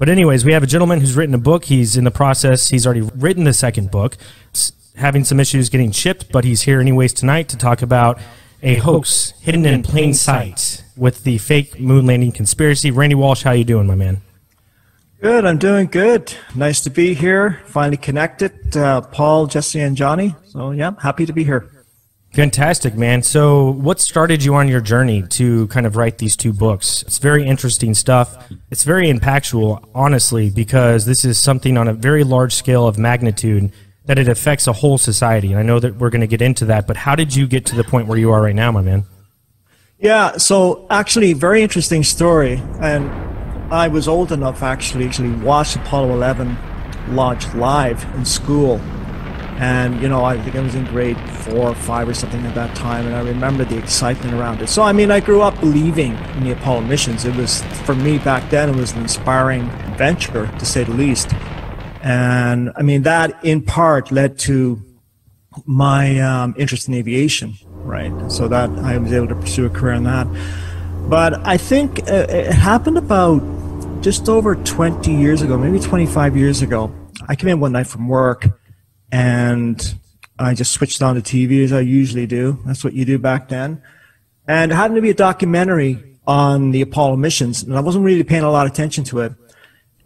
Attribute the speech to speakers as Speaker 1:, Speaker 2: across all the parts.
Speaker 1: But anyways, we have a gentleman who's written a book. He's in the process. He's already written the second book. It's having some issues getting shipped, but he's here anyways tonight to talk about a hoax hidden in plain sight with the fake moon landing conspiracy. Randy Walsh, how you doing, my man?
Speaker 2: Good, I'm doing good. Nice to be here. Finally connected. Paul, Jesse, and Johnny. So yeah, happy to be here.
Speaker 1: Fantastic, man. So what started you on your journey to kind of write these two books? It's very interesting stuff. It's very impactful, honestly, because this is something on a very large scale of magnitude that it affects a whole society. And I know that we're going to get into that, but how did you get to the point where you are right now, my man?
Speaker 2: Yeah, so actually, very interesting story. And I was old enough actually watched Apollo 11 launch live in school. And, you know, I think I was in grade 4 or 5 or something at that time, and I remember the excitement around it. So, I mean, I grew up believing in the Apollo missions. It was, for me back then, it was an inspiring venture, to say the least. And, I mean, that in part led to my interest in aviation, right? So that I was able to pursue a career in that. But I think it happened about just over 20 years ago, maybe 25 years ago. I came in one night from work, and I just switched on the TV as I usually do. That's what you do back then. And it happened to be a documentary on the Apollo missions, and I wasn't really paying a lot of attention to it.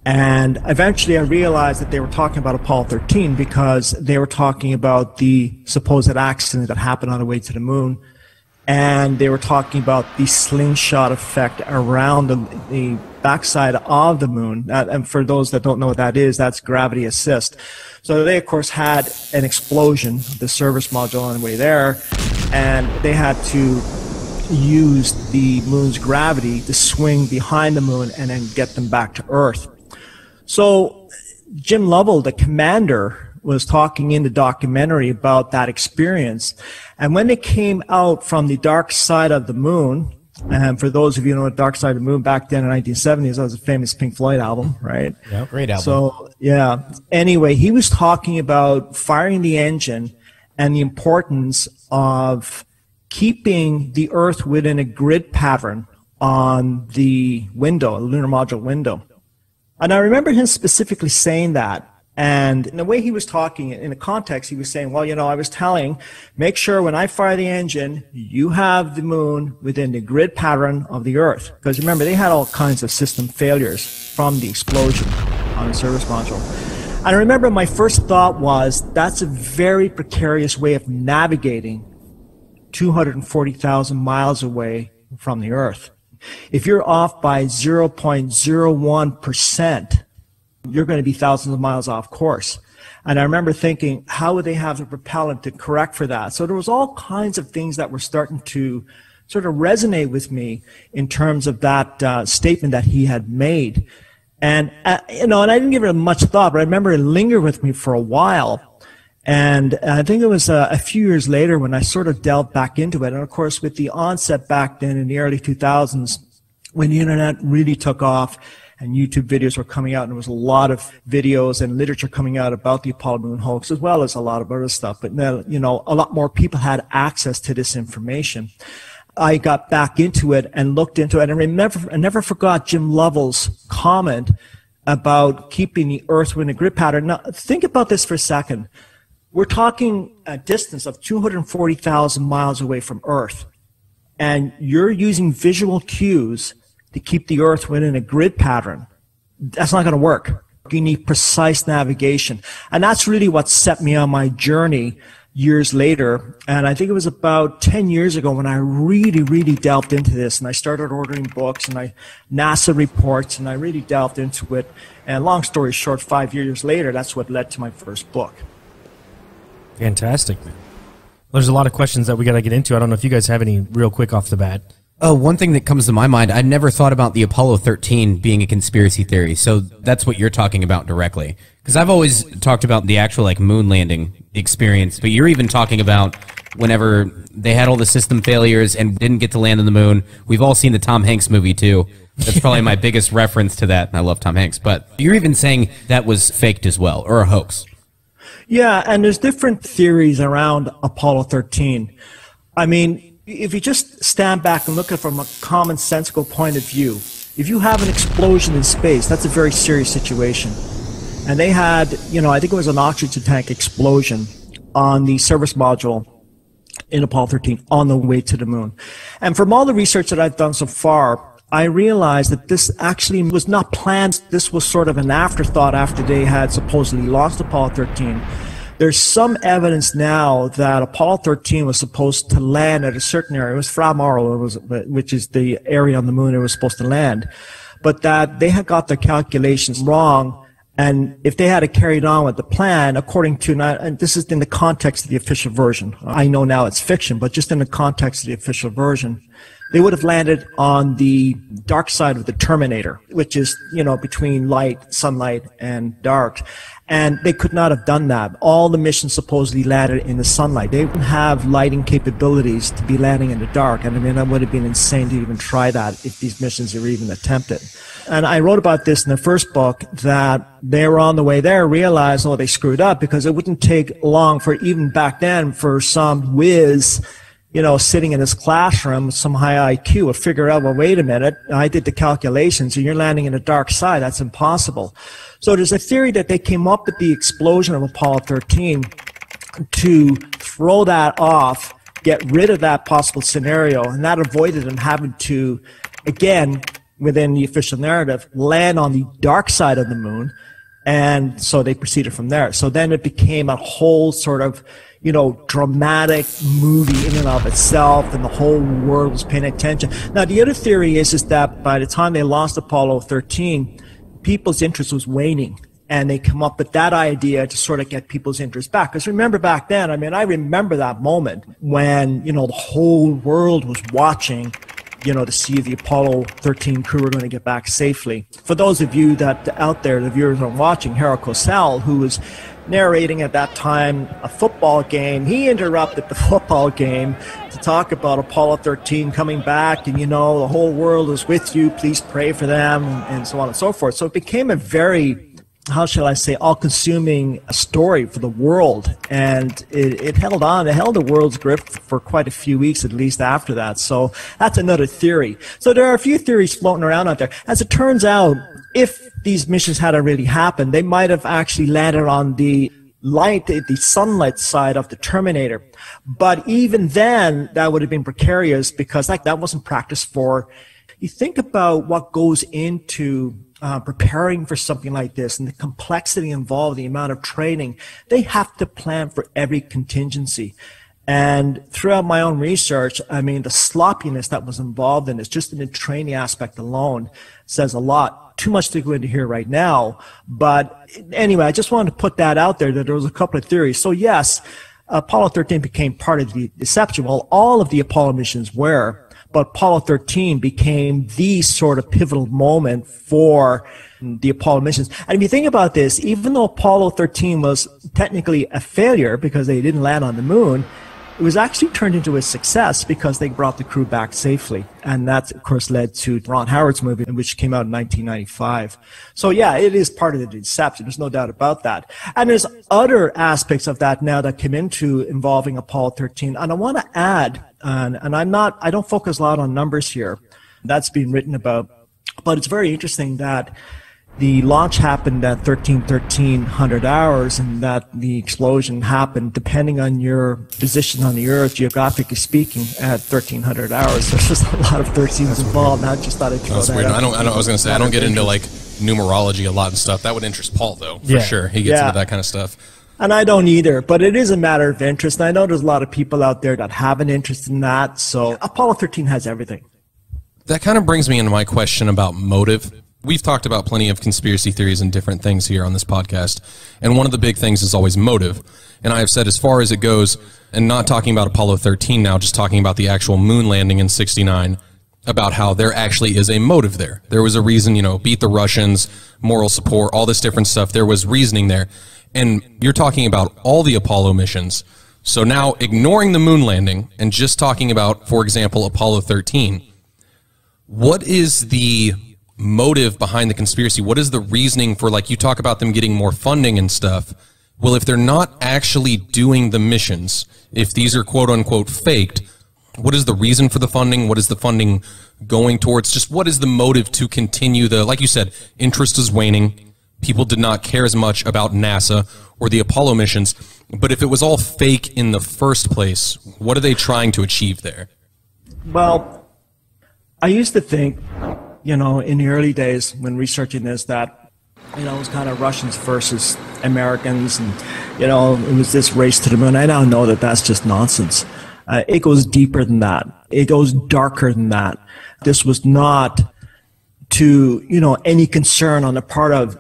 Speaker 2: And eventually I realized that they were talking about Apollo 13 because they were talking about the supposed accident that happened on the way to the moon. And they were talking about the slingshot effect around the backside of the moon. And for those that don't know what that is, that's gravity assist. So they, of course, had an explosion of the service module on the way there, and they had to use the moon's gravity to swing behind the moon and then get them back to Earth. So Jim Lovell, the commander, was talking in the documentary about that experience. And when they came out from the dark side of the moon, and for those of you who know Dark Side of the Moon, back then in the 1970s, that was a famous Pink Floyd album, right?
Speaker 1: Yeah, great album.
Speaker 2: So, yeah. Anyway, he was talking about firing the engine and the importance of keeping the Earth within a grid pattern on the window, the lunar module window. And I remember him specifically saying that. And in the way he was talking, in the context, he was saying, well, you know, I was telling, make sure when I fire the engine, you have the moon within the grid pattern of the Earth. Because remember, they had all kinds of system failures from the explosion on the service module. And I remember my first thought was, that's a very precarious way of navigating 240,000 miles away from the Earth. If you're off by 0.01%, you're going to be thousands of miles off course. And I remember thinking, how would they have the propellant to correct for that? So there was all kinds of things that were starting to sort of resonate with me in terms of that statement that he had made. And, you know, and I didn't give it much thought, but I remember it lingered with me for a while. And I think it was a few years later when I sort of delved back into it. And of course, with the onset back then in the early 2000s, when the internet really took off, and YouTube videos were coming out, and there was a lot of videos and literature coming out about the Apollo moon hoax, as well as a lot of other stuff. But now, you know, a lot more people had access to this information. I got back into it and looked into it, and I never forgot Jim Lovell's comment about keeping the Earth within a grid pattern. Now, think about this for a second. We're talking a distance of 240,000 miles away from Earth, and you're using visual cues to keep the Earth within a grid pattern. That's not going to work. You need precise navigation. And that's really what set me on my journey years later. And I think it was about 10 years ago when I really delved into this, and I started ordering books and NASA reports, and I really delved into it. And long story short, 5 years later, that's what led to my first book.
Speaker 1: Fantastic, man. There's a lot of questions that we got to get into. I don't know if you guys have any real quick off the bat.
Speaker 3: Oh, one thing that comes to my mind, I never thought about the Apollo 13 being a conspiracy theory, so that's what you're talking about directly. Because I've always talked about the actual, like, moon landing experience, but you're even talking about whenever they had all the system failures and didn't get to land on the moon. We've all seen the Tom Hanks movie, too. That's probably my biggest reference to that. I love Tom Hanks. But you're even saying that was faked as well, or a hoax.
Speaker 2: Yeah, and there's different theories around Apollo 13. I mean, if you just stand back and look at it from a commonsensical point of view, If you have an explosion in space, that's a very serious situation. And they had, I think it was an oxygen tank explosion on the service module in Apollo 13 on the way to the moon. And from all the research that I've done so far, I realized that this actually was not planned. This was sort of an afterthought after they had supposedly launched Apollo 13. There's some evidence now that Apollo 13 was supposed to land at a certain area. It was Framaro, which is the area on the moon it was supposed to land, but that they had got their calculations wrong. And if they had carried on with the plan, according to, and this is in the context of the official version. I know now it's fiction, but just in the context of the official version, they would have landed on the dark side of the terminator, which is, between sunlight and dark. And they could not have done that. All the missions supposedly landed in the sunlight. They didn't have lighting capabilities to be landing in the dark. And I mean, that would have been insane to even try that if these missions were even attempted. And I wrote about this in the first book, that they were on the way there, realized, they screwed up, because it wouldn't take long for, even back then, for some whiz, sitting in his classroom with some high IQ would figure out, well, wait a minute, I did the calculations and you're landing in the dark side. That's impossible. So there's a theory that they came up with the explosion of Apollo 13 to throw that off, get rid of that possible scenario, and that avoided them having to, again, within the official narrative, land on the dark side of the moon. And so they proceeded from there. So then it became a whole sort of, dramatic movie in and of itself, and the whole world was paying attention. Now, the other theory is that by the time they lost Apollo 13, people's interest was waning, and they come up with that idea to sort of get people's interest back. Because remember back then, I remember that moment when, the whole world was watching, to see if the Apollo 13 crew were going to get back safely. For those of you that out there, the viewers are watching, Harold Cosell, who was narrating at that time a football game, he interrupted the football game to talk about Apollo 13 coming back, and the whole world is with you, please pray for them, and so on and so forth. So it became a very, how shall I say, all-consuming story for the world, and it held on. It held the world's grip for quite a few weeks, at least after that. So that's another theory. So there are a few theories floating around out there. As it turns out, if these missions had already happened, they might have actually landed on the sunlight side of the Terminator. But even then, that would have been precarious, because that wasn't practiced for. You think about what goes into preparing for something like this, and the complexity involved, the amount of training. They have to plan for every contingency. And throughout my own research, the sloppiness that was involved in this, just in the training aspect alone, says a lot. Too much to go into here right now. But anyway, I just wanted to put that out there, that there was a couple of theories. So yes, Apollo 13 became part of the deception. Well, all of the Apollo missions were. But Apollo 13 became the sort of pivotal moment for the Apollo missions. And if you think about this, even though Apollo 13 was technically a failure because they didn't land on the moon, it was actually turned into a success because they brought the crew back safely. And that, of course, led to Ron Howard's movie, which came out in 1995. So yeah, it is part of the deception. There's no doubt about that. And there's other aspects of that now that come into involving Apollo 13. And I want to add, and I don't focus a lot on numbers here. That's been written about. But it's very interesting that the launch happened at 1300 hours, and that the explosion happened, depending on your position on the Earth, geographically speaking, at 1300 hours. There's just a lot of 13s involved. I just thought I'd throw that out.
Speaker 4: I was going to say, I don't get into like numerology a lot and stuff. That would interest Paul, though, for sure. He gets into that kind of stuff.
Speaker 2: And I don't either, but it is a matter of interest. And I know there's a lot of people out there that have an interest in that. So Apollo 13 has everything.
Speaker 4: That kind of brings me into my question about motive. We've talked about plenty of conspiracy theories and different things here on this podcast, and one of the big things is always motive. And I have said, as far as it goes, and not talking about Apollo 13 now, just talking about the actual moon landing in '69, about how there actually is a motive there. There was a reason, beat the Russians, moral support, all this different stuff. There was reasoning there. And you're talking about all the Apollo missions. So now, ignoring the moon landing and just talking about, for example, Apollo 13, what is the motive behind the conspiracy? What is the reasoning for, like, you talk about them getting more funding and stuff? Well, if they're not actually doing the missions, if these are quote unquote faked, What is the reason for the funding? What is the funding going towards? Just what is the motive to continue the, like you said, interest is waning. People did not care as much about NASA or the Apollo missions. But if it was all fake in the first place, what are they trying to achieve there?
Speaker 2: Well, I used to think, in the early days when researching this, that, it was kind of Russians versus Americans, and, it was this race to the moon. I now know that that's just nonsense. It goes deeper than that. It goes darker than that. This was not to, any concern on the part of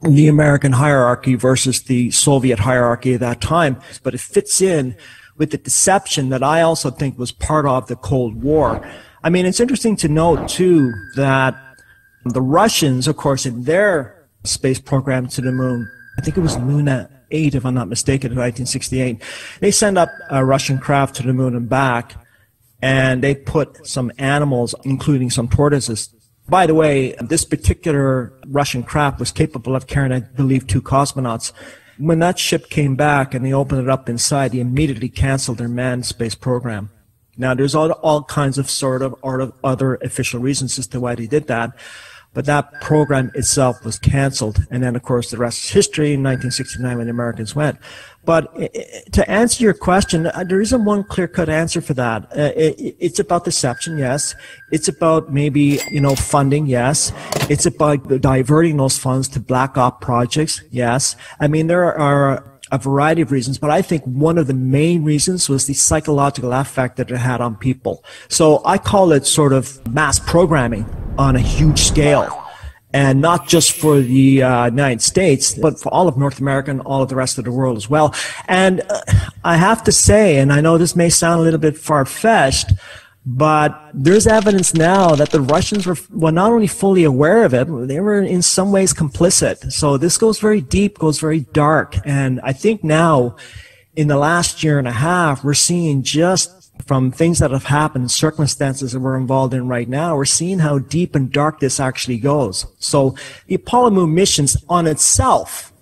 Speaker 2: the American hierarchy versus the Soviet hierarchy at that time, but it fits in with the deception that I also think was part of the Cold War. I mean, it's interesting to note, too, that the Russians, of course, in their space program to the moon, I think it was Luna 8, if I'm not mistaken, in 1968, they sent up a Russian craft to the moon and back, and they put some animals, including some tortoises. By the way, this particular Russian craft was capable of carrying, I believe, 2 cosmonauts. When that ship came back and they opened it up inside, they immediately canceled their manned space program. Now, there's all kinds of other official reasons as to why they did that, but that program itself was canceled. And then, of course, the rest is history in 1969 when the Americans went. But to answer your question, there isn't one clear-cut answer for that. It's about deception, yes. It's about maybe, funding, yes. It's about diverting those funds to black op projects, yes. I mean, there are a variety of reasons, but I think one of the main reasons was the psychological effect that it had on people. So I call it sort of mass programming on a huge scale. And not just for the United States, but for all of North America and all of the rest of the world as well. And I have to say, and I know this may sound a little bit far-fetched, but there's evidence now that the Russians were not only fully aware of it, they were in some ways complicit. So this goes very deep, goes very dark. And I think now, in the last year and a half, we're seeing just from things that have happened, circumstances that we're involved in right now, we're seeing how deep and dark this actually goes. So the Apollo moon missions on itself,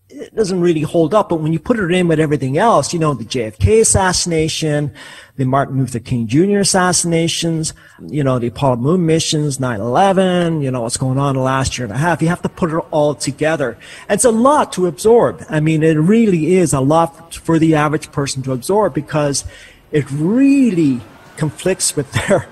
Speaker 2: it doesn't really hold up, but when you put it in with everything else, the JFK assassination, the Martin Luther King Jr. assassinations, the Apollo moon missions, 9/11, what's going on the last year and a half, you have to put it all together. It's a lot to absorb. I mean, it really is a lot for the average person to absorb because it really conflicts with their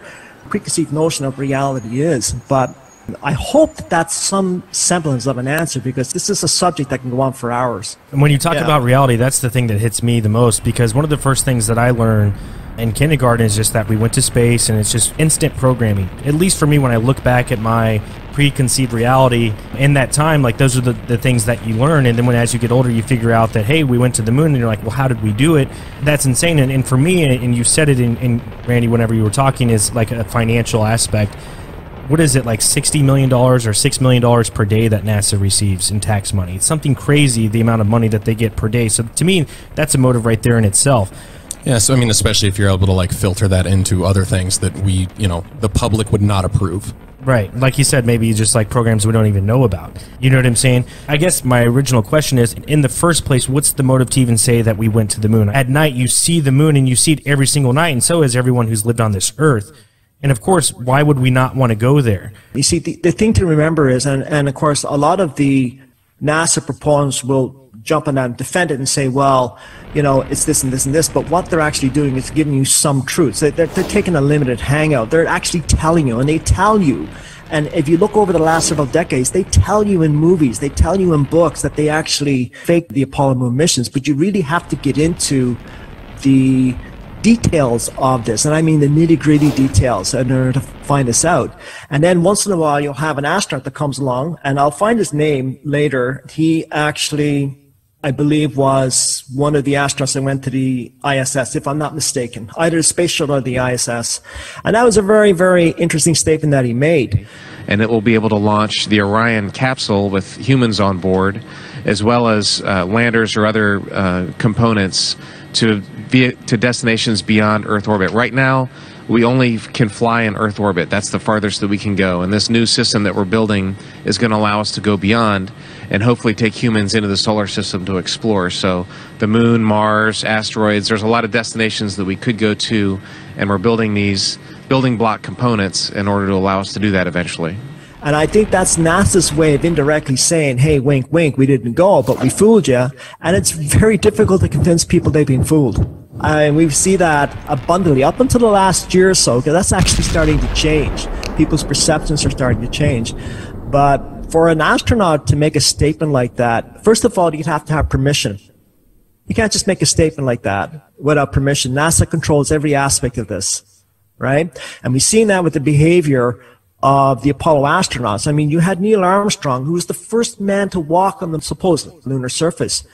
Speaker 2: preconceived notion of reality is. But I hope that that's some semblance of an answer, because this is a subject that can go on for hours.
Speaker 1: And when you talk about reality, that's the thing that hits me the most, because one of the first things that I learned in kindergarten is just that we went to space and it's just instant programming. At least for me, when I look back at my preconceived reality in that time, like those are the things that you learn. And then as you get older, you figure out that, hey, we went to the moon, and you're like, well, how did we do it? That's insane. And for me, and you said it in Randy, whenever you were talking, is like a financial aspect. What is it, like $60 million or $6 million per day that NASA receives in tax money? It's something crazy, the amount of money that they get per day. So to me, that's a motive right there in itself.
Speaker 4: Yeah, so I mean, especially if you're able to like filter that into other things that we, the public would not approve.
Speaker 1: Right. Like you said, maybe just like programs we don't even know about. You know what I'm saying? I guess my original question is, in the first place, what's the motive to even say that we went to the moon? At night, you see the moon, and you see it every single night, and so has everyone who's lived on this earth. And of course, why would we not want to go there?
Speaker 2: You see, the thing to remember is, and of course, a lot of the NASA proponents will jump on that and defend it and say, well, it's this and this and this, but what they're actually doing is giving you some truths. They're taking a limited hangout. They're actually telling you, and they tell you, and if you look over the last several decades, they tell you in movies, they tell you in books that they actually faked the Apollo moon missions, but you really have to get into the details of this, and I mean the nitty-gritty details, in order to find this out. And then once in a while, you'll have an astronaut that comes along, and I'll find his name later. He actually, I believe, was one of the astronauts that went to the ISS, if I'm not mistaken, either the Space Shuttle or the ISS. And that was a very, very interesting statement that he made.
Speaker 5: And it will be able to launch the Orion capsule with humans on board, as well as landers or other components to destinations beyond Earth orbit. Right now, we only can fly in Earth orbit. That's the farthest that we can go. And this new system that we're building is going to allow us to go beyond. and hopefully take humans into the solar system to explore. So the moon, Mars, asteroids, there's a lot of destinations that we could go to, and we're building these building block components in order to allow us to do that eventually.
Speaker 2: And I think that's NASA's way of indirectly saying, hey, wink, wink, we didn't go, but we fooled you. And it's very difficult to convince people they've been fooled. And we see that abundantly up until the last year or so, because that's actually starting to change. People's perceptions are starting to change. But for an astronaut to make a statement like that, first of all, you'd have to have permission. You can't just make a statement like that without permission. NASA controls every aspect of this, right? And we've seen that with the behavior of the Apollo astronauts. I mean, you had Neil Armstrong, who was the first man to walk on the supposed lunar surface.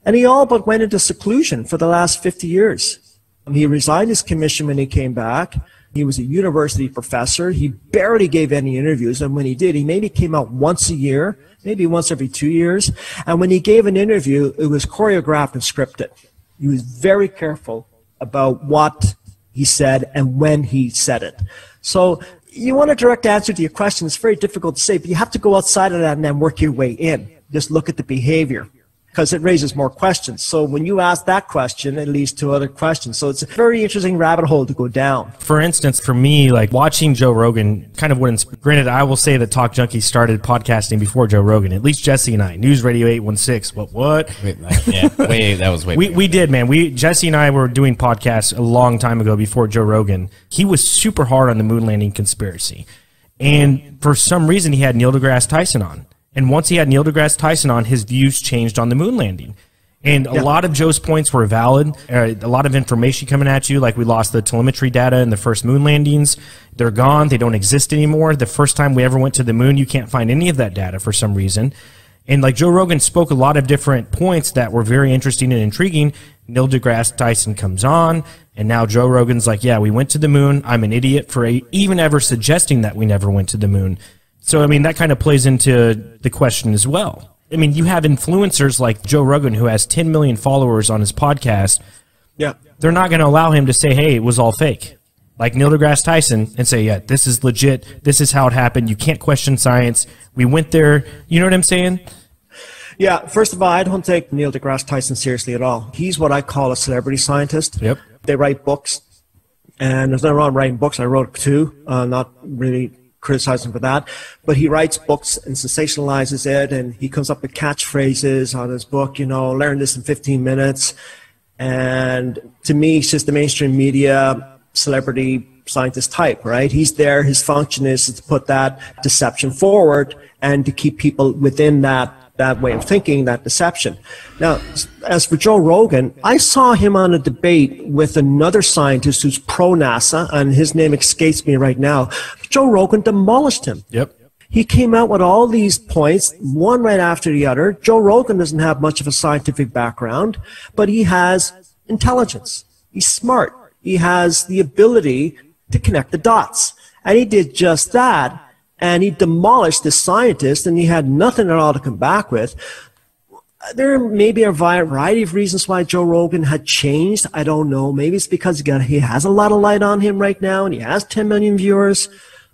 Speaker 2: And he all but went into seclusion for the last 50 years. He resigned his commission when he came back. He was a university professor. He barely gave any interviews. And when he did, he maybe came out once a year, maybe once every 2 years. And when he gave an interview, it was choreographed and scripted. He was very careful about what he said and when he said it. So you want a direct answer to your question. It's very difficult to say, but you have to go outside of that and then work your way in. Just look at the behavior, because it raises more questions. So when you ask that question, it leads to other questions. So it's a very interesting rabbit hole to go down.
Speaker 1: For instance, for me, like watching Joe Rogan kind of wouldn't, granted, I will say that Talk Junkie started podcasting before Joe Rogan, at least Jesse and I, News Radio 816. What?
Speaker 3: Wait, yeah, that was way
Speaker 1: we did, man. Jesse and I were doing podcasts a long time ago before Joe Rogan. He was super hard on the moon landing conspiracy. And for some reason, he had Neil deGrasse Tyson on. And once he had Neil deGrasse Tyson on, his views changed on the moon landing. And a lot of Joe's points were valid. A lot of information coming at you, like we lost the telemetry data in the first moon landings. They're gone. They don't exist anymore. The first time we ever went to the moon, you can't find any of that data for some reason. And like Joe Rogan spoke a lot of different points that were very interesting and intriguing. Neil deGrasse Tyson comes on, and now Joe Rogan's like, yeah, we went to the moon. I'm an idiot for even ever suggesting that we never went to the moon. So, I mean, that kind of plays into the question as well. I mean, you have influencers like Joe Rogan, who has 10 million followers on his podcast.
Speaker 2: Yeah.
Speaker 1: They're not going to allow him to say, hey, it was all fake. Like Neil deGrasse Tyson, and say, yeah, this is legit. This is how it happened. You can't question science. We went there. You know what I'm saying?
Speaker 2: Yeah, first of all, I don't take Neil deGrasse Tyson seriously at all. He's what I call a celebrity scientist.
Speaker 1: Yep.
Speaker 2: They write books, and there's nothing wrong with writing books. I wrote 2, not really criticize him for that, but he writes books and sensationalizes it, and he comes up with catchphrases on his book, you know, learn this in 15 minutes. And to me, it's just the mainstream media celebrity scientist type, right? He's there, his function is to put that deception forward and to keep people within that way of thinking, that deception. Now, as for Joe Rogan, I saw him on a debate with another scientist who's pro-NASA, and his name escapes me right now. Joe Rogan demolished him.
Speaker 1: Yep.
Speaker 2: He came out with all these points, one right after the other. Joe Rogan doesn't have much of a scientific background, but he has intelligence. He's smart. He has the ability to connect the dots. And he did just that. And he demolished this scientist, and he had nothing at all to come back with. There may be a variety of reasons why Joe Rogan had changed. I don't know. Maybe it's because he has a lot of light on him right now, and he has 10 million viewers.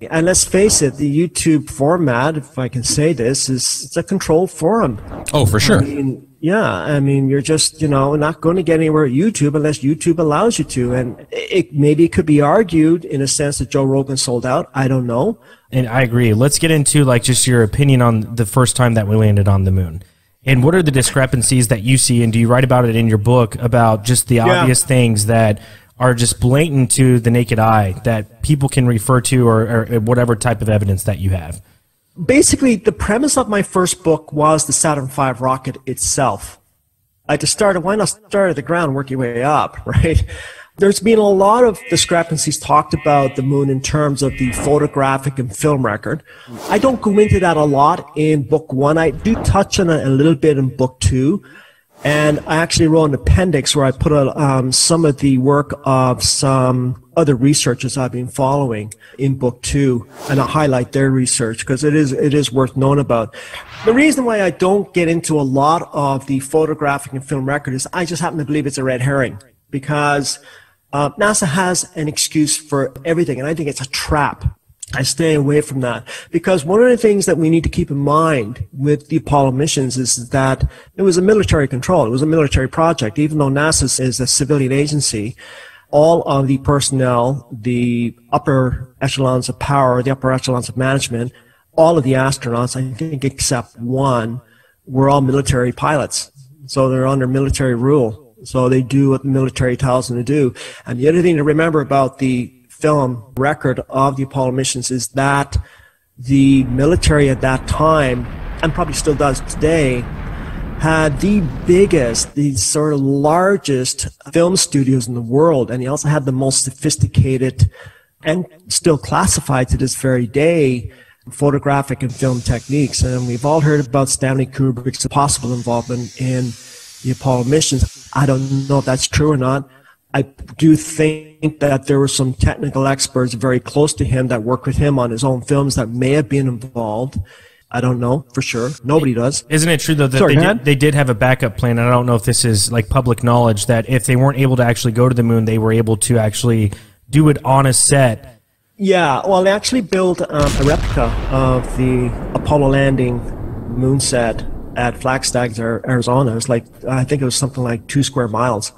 Speaker 2: And let's face it, the YouTube format, if I can say this, it's a controlled forum.
Speaker 4: Oh, for sure.
Speaker 2: I mean, you're just, not going to get anywhere at YouTube unless YouTube allows you to. And maybe it could be argued in a sense that Joe Rogan sold out. I don't know.
Speaker 1: And I agree. Let's get into like just your opinion on the first time that we landed on the moon. And what are the discrepancies that you see? And do you write about it in your book about just the obvious things that are just blatant to the naked eye that people can refer to or whatever type of evidence that you have?
Speaker 2: Basically, the premise of my first book was the Saturn V rocket itself. I just started, why not start at the ground and work your way up, right? There's been a lot of discrepancies talked about the moon in terms of the photographic and film record. I don't go into that a lot in book 1. I do touch on it a little bit in book 2. And I actually wrote an appendix where I put some of the work of some other researchers I've been following in book 2, and I highlight their research because it is worth knowing about. The reason why I don't get into a lot of the photographic and film record is I just happen to believe it's a red herring, because NASA has an excuse for everything, and I think it's a trap. I stay away from that, because one of the things that we need to keep in mind with the Apollo missions is that it was a military control. It was a military project. Even though NASA is a civilian agency, all of the personnel, the upper echelons of power, the upper echelons of management, all of the astronauts, I think except one, were all military pilots. So they're under military rule. So they do what the military tells them to do. And the other thing to remember about the film record of the Apollo missions is that the military at that time, and probably still does today, had the biggest, the sort of largest film studios in the world, and he also had the most sophisticated and still classified to this very day photographic and film techniques. And we've all heard about Stanley Kubrick's possible involvement in the Apollo missions. I don't know if that's true or not. I do think that there were some technical experts very close to him that worked with him on his own films that may have been involved. I don't know for sure. Nobody does.
Speaker 1: Isn't it true, though, that they did have a backup plan? And I don't know if this is like public knowledge, that if they weren't able to actually go to the moon, they were able to actually do it on a set.
Speaker 2: Yeah, well, they actually built a replica of the Apollo landing moon set at Flagstaff, Arizona. It was like, I think it was something like 2 square miles.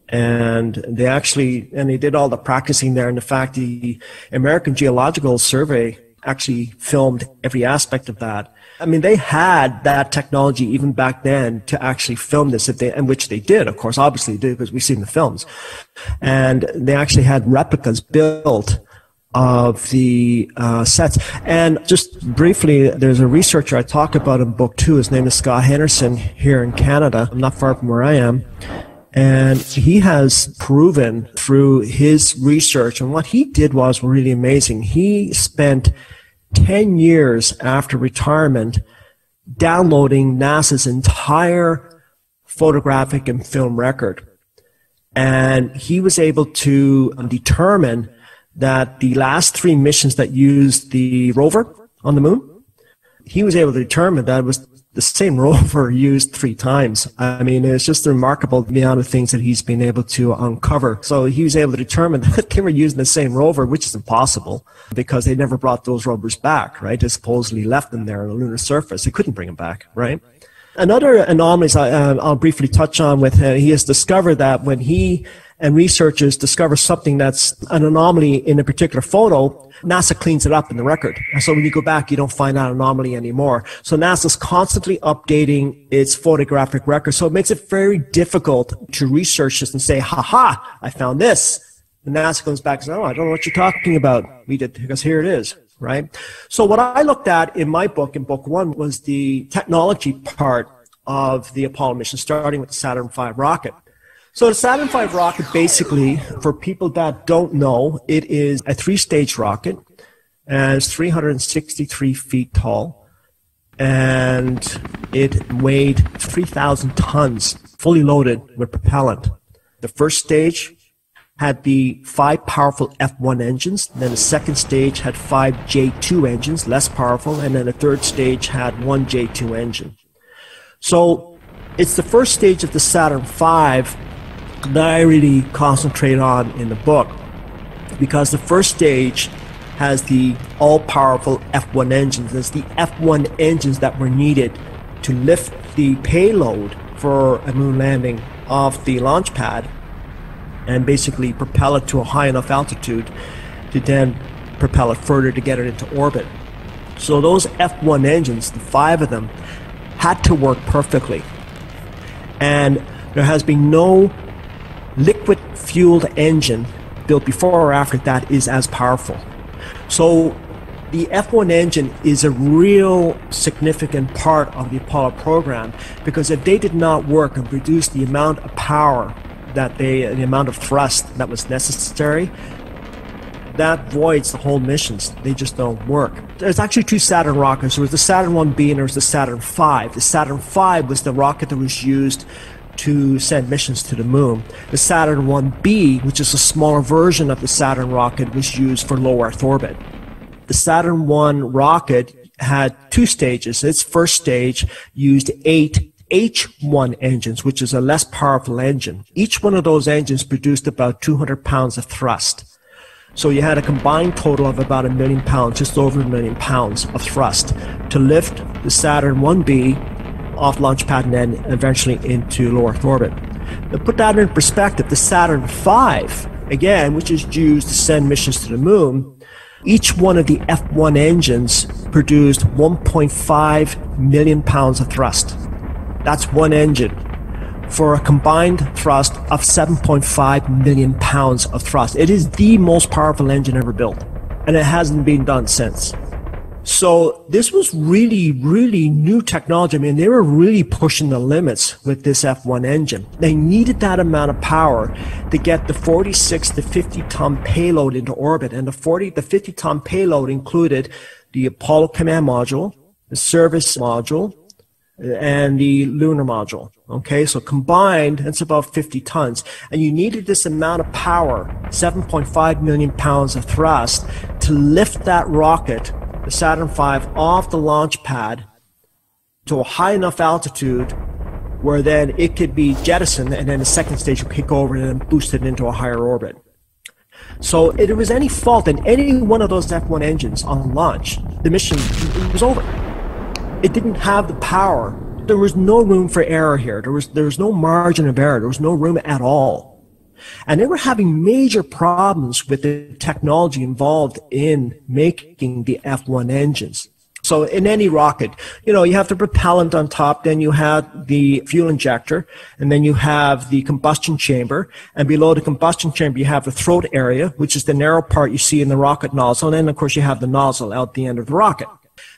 Speaker 2: And they did all the practicing there. And in fact, the American Geological Survey actually filmed every aspect of that. I mean, they had that technology even back then to actually film this, and which they did, of course, obviously did, because we've seen the films. And they actually had replicas built of the sets. And just briefly, there's a researcher I talk about in book 2. His name is Scott Henderson here in Canada. I'm not far from where I am. And he has proven through his research, and what he did was really amazing. He spent 10 years after retirement downloading NASA's entire photographic and film record. And he was able to determine that the last 3 missions that used the rover on the moon, he was able to determine that it was the same rover used 3 times. I mean, it's just remarkable the amount of things that he's been able to uncover. So he was able to determine that they were using the same rover, which is impossible because they never brought those rovers back, right? They supposedly left them there on the lunar surface. They couldn't bring them back, right? Another anomaly I'll briefly touch on with him, he has discovered that when he and researchers discover something that's an anomaly in a particular photo, NASA cleans it up in the record. So when you go back, you don't find that anomaly anymore. So NASA's constantly updating its photographic record. So it makes it very difficult to research this and say, ha, I found this. And NASA comes back and says, oh, I don't know what you're talking about. We did, because here it is, right? So what I looked at in my book, in book 1, was the technology part of the Apollo mission, starting with the Saturn V rocket. So the Saturn V rocket, basically, for people that don't know, it is a 3-stage rocket, and it's 363 feet tall, and it weighed 3,000 tons, fully loaded with propellant. The first stage had the 5 powerful F1 engines, then the second stage had 5 J2 engines, less powerful, and then the third stage had 1 J2 engine. So it's the first stage of the Saturn V that I really concentrate on in the book, because the first stage has the all-powerful F1 engines. It's the F1 engines that were needed to lift the payload for a moon landing off the launch pad and basically propel it to a high enough altitude to then propel it further to get it into orbit. So those F1 engines, the 5 of them, had to work perfectly. And there has been no liquid-fueled engine built before or after that is as powerful. So the F1 engine is a real significant part of the Apollo program, because if they did not work and produce the amount of power that the amount of thrust that was necessary, that voids the whole missions. They just don't work. There's actually 2 Saturn rockets. There was the Saturn 1B and there was the Saturn V. The Saturn V was the rocket that was used to send missions to the moon. The Saturn 1B, which is a smaller version of the Saturn rocket, was used for low Earth orbit. The Saturn 1 rocket had 2 stages. Its first stage used 8 H1 engines, which is a less powerful engine. Each one of those engines produced about 200 pounds of thrust. So you had a combined total of about 1 million pounds, just over 1 million pounds of thrust to lift the Saturn 1B off launch pad and then eventually into low Earth orbit. To put that in perspective, the Saturn V, again, which is used to send missions to the moon, each one of the F1 engines produced 1.5 million pounds of thrust. That's one engine, for a combined thrust of 7.5 million pounds of thrust. It is the most powerful engine ever built, and it hasn't been done since. So this was really, really new technology. I mean, they were really pushing the limits with this F1 engine. They needed that amount of power to get the 46 to 50 ton payload into orbit, and the 40 to 50 ton payload included the Apollo command module, the service module, and the lunar module. Okay, so combined, it's about 50 tons. And you needed this amount of power, 7.5 million pounds of thrust, to lift that rocket, the Saturn V, off the launch pad to a high enough altitude where then it could be jettisoned, and then the second stage would kick over and then boost it into a higher orbit. So if there was any fault in any one of those F1 engines on launch, the mission was over. It didn't have the power. There was no room for error here. There was no margin of error. There was no room at all. And they were having major problems with the technology involved in making the F1 engines. So in any rocket, you know, you have the propellant on top, then you have the fuel injector, and then you have the combustion chamber, and below the combustion chamber you have the throat area, which is the narrow part you see in the rocket nozzle, and then of course you have the nozzle out the end of the rocket.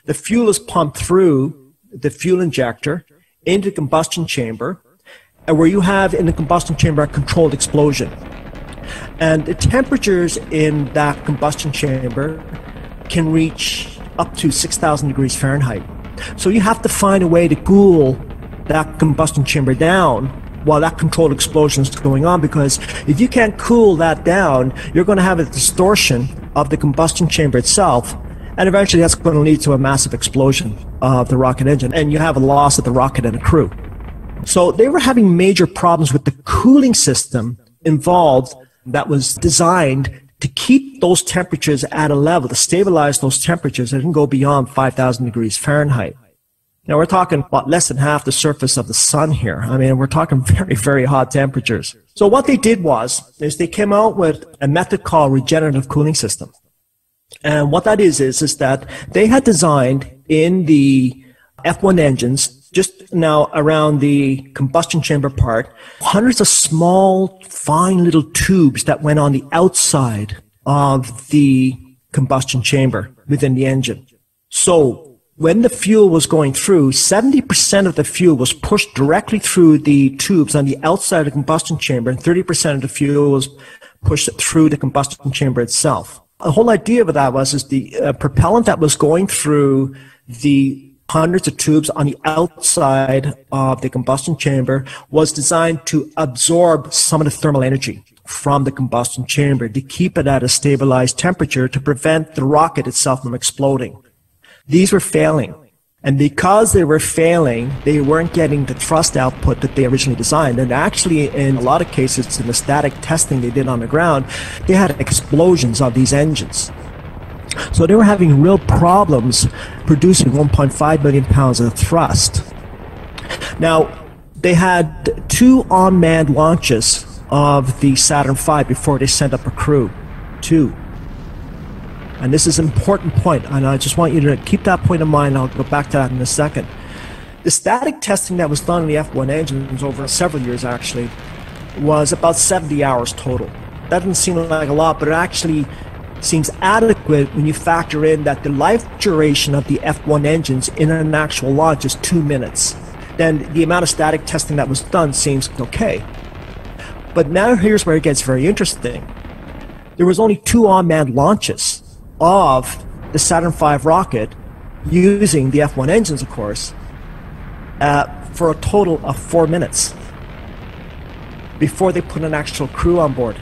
Speaker 2: The fuel is pumped through the fuel injector into the combustion chamber, and where you have in the combustion chamber a controlled explosion. And the temperatures in that combustion chamber can reach up to 6,000 degrees Fahrenheit. So you have to find a way to cool that combustion chamber down while that controlled explosion is going on, because if you can't cool that down, you're going to have a distortion of the combustion chamber itself, and eventually that's going to lead to a massive explosion of the rocket engine, and you have a loss of the rocket and a crew. So they were having major problems with the cooling system involved that was designed to keep those temperatures at a level, to stabilize those temperatures that didn't go beyond 5,000 degrees Fahrenheit. Now we're talking about less than half the surface of the sun here. I mean, we're talking very, very hot temperatures. So what they did is they came out with a method called regenerative cooling system. And what that is that they had designed in the F1 engines, just now around the combustion chamber part, hundreds of small, fine little tubes that went on the outside of the combustion chamber within the engine. So when the fuel was going through, 70% of the fuel was pushed directly through the tubes on the outside of the combustion chamber, and 30% of the fuel was pushed through the combustion chamber itself. The whole idea of that was the propellant that was going through the hundreds of tubes on the outside of the combustion chamber was designed to absorb some of the thermal energy from the combustion chamber to keep it at a stabilized temperature to prevent the rocket itself from exploding. These were failing. And because they were failing, they weren't getting the thrust output that they originally designed. And actually, in a lot of cases, in the static testing they did on the ground, they had explosions of these engines. So they were having real problems producing 1.5 million pounds of thrust. Now, they had 2 unmanned launches of the Saturn V before they sent up a crew. 2. And this is an important point, and I just want you to keep that point in mind. I'll go back to that in a second. The static testing that was done in the F1 engines over several years, actually, was about 70 hours total. That doesn't seem like a lot, but it actually seems adequate when you factor in that the life duration of the F1 engines in an actual launch is 2 minutes. Then the amount of static testing that was done seems okay. But now here's where it gets very interesting. There was only 2 unmanned launches of the Saturn V rocket using the F1 engines, of course, for a total of 4 minutes before they put an actual crew on board.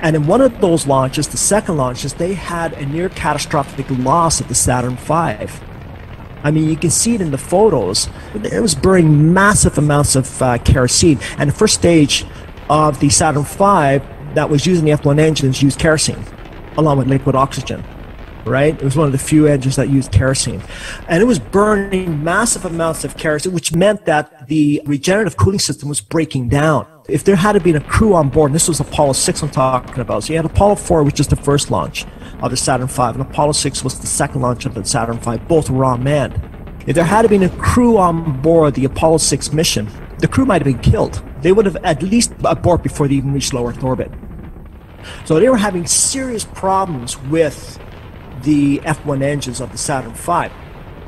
Speaker 2: And in one of those launches, the second launches, they had a near catastrophic loss of the Saturn V. I mean, you can see it in the photos. It was burning massive amounts of kerosene. And the first stage of the Saturn V that was using the F1 engines used kerosene. along with liquid oxygen, right? It was one of the few engines that used kerosene. And it was burning massive amounts of kerosene, which meant that the regenerative cooling system was breaking down. If there had been a crew on board, and this was Apollo 6 I'm talking about, so you had Apollo 4, which was the first launch of the Saturn V, and Apollo 6 was the second launch of the Saturn V. Both were unmanned. If there had been a crew on board the Apollo 6 mission, the crew might have been killed. They would have at least aborted before they even reached low Earth orbit. So they were having serious problems with the F1 engines of the Saturn V.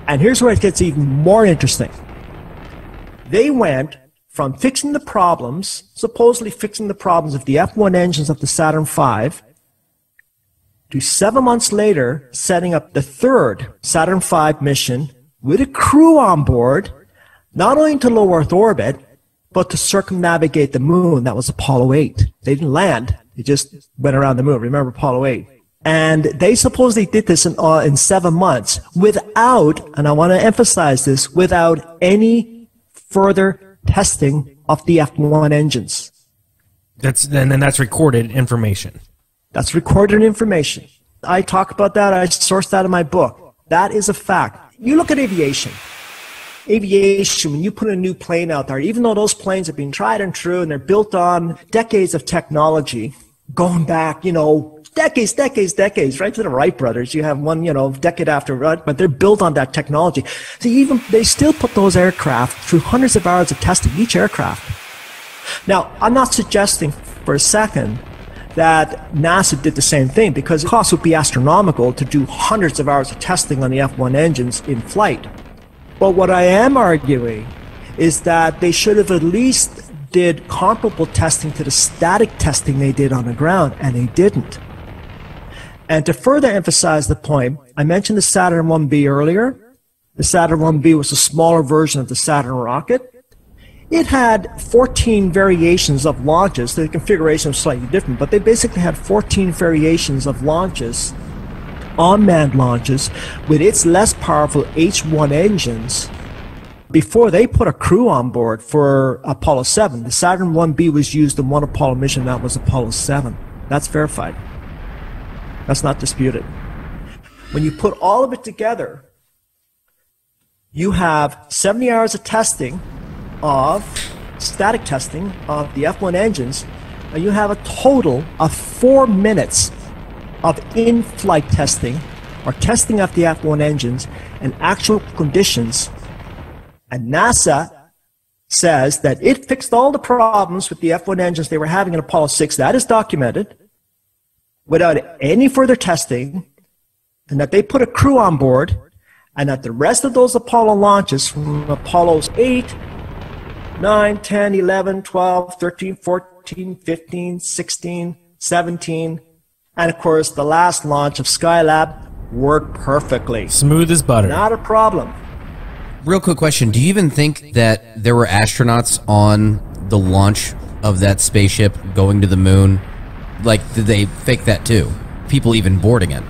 Speaker 2: And here's where it gets even more interesting. They went from fixing the problems, supposedly fixing the problems of the F1 engines of the Saturn V, to 7 months later setting up the third Saturn V mission with a crew on board, not only to low Earth orbit, but to circumnavigate the moon. That was Apollo 8. They didn't land. They just went around the moon. Remember Apollo 8? And they supposedly did this in 7 months without, and I want to emphasize this, without any further testing of the F1 engines.
Speaker 1: That's recorded information.
Speaker 2: That's recorded information. I talk about that. I sourced that in my book. That is a fact. You look at aviation. Aviation, when you put a new plane out there, even though those planes have been tried and true and they're built on decades of technology, going back, decades, right to the Wright brothers. You have one, decade after, right? But they're built on that technology. So they still put those aircraft through hundreds of hours of testing, each aircraft. Now, I'm not suggesting for a second that NASA did the same thing, because the cost would be astronomical to do hundreds of hours of testing on the F1 engines in flight. But what I am arguing is that they should have at least did comparable testing to the static testing they did on the ground, and they didn't. And to further emphasize the point, I mentioned the Saturn 1B earlier. The Saturn 1B was a smaller version of the Saturn rocket. It had 14 variations of launches. The configuration was slightly different, but they basically had 14 variations of launches, unmanned launches, with its less powerful H1 engines before they put a crew on board for Apollo 7. The Saturn 1B was used in one Apollo mission. That was Apollo 7. That's verified. That's not disputed. When you put all of it together, you have 70 hours of testing of static testing of the F1 engines, and you have a total of 4 minutes of in-flight testing or testing of the F1 engines in actual conditions. And NASA says that it fixed all the problems with the F1 engines they were having in Apollo 6. That is documented without any further testing, and that they put a crew on board, and that the rest of those Apollo launches from Apollos 8, 9, 10, 11, 12, 13, 14, 15, 16, 17, and of course the last launch of Skylab worked perfectly.
Speaker 1: Smooth as butter.
Speaker 2: Not a problem.
Speaker 3: Real quick question. Do you even think that there were astronauts on the launch of that spaceship going to the moon? Like, did they fake that too? People even boarding it?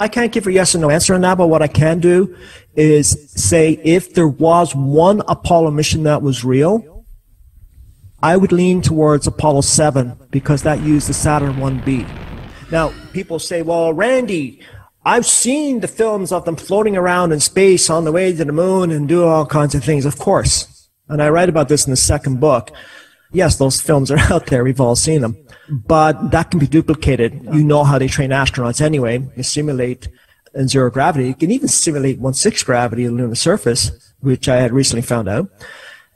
Speaker 2: I can't give a yes or no answer on that, but what I can do is say if there was one Apollo mission that was real, I would lean towards Apollo 7 because that used the Saturn 1B. Now, people say, well, Randy, I've seen the films of them floating around in space on the way to the moon and doing all kinds of things, of course. And I write about this in the second book. Yes, those films are out there. We've all seen them. But that can be duplicated. You know how they train astronauts anyway. You simulate in zero gravity. You can even simulate 1/6 gravity on the lunar surface, which I had recently found out.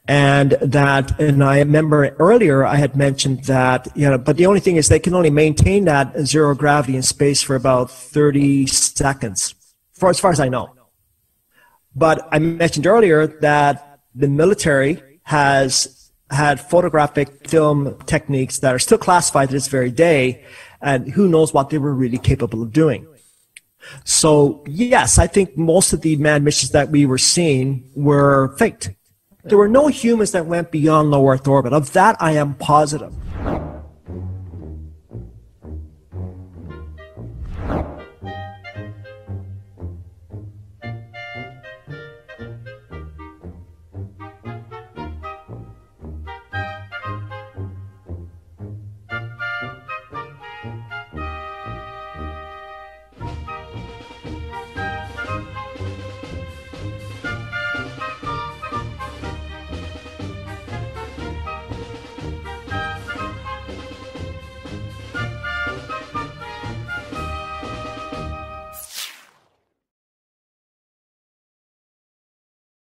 Speaker 2: And I remember earlier I had mentioned that, but the only thing is they can only maintain that zero gravity in space for about 30 seconds, as far as I know. But I mentioned earlier that the military has had photographic film techniques that are still classified to this very day, and who knows what they were really capable of doing. So, yes, I think most of the manned missions that we were seeing were faked. There were no humans that went beyond low Earth orbit. Of that, I am positive.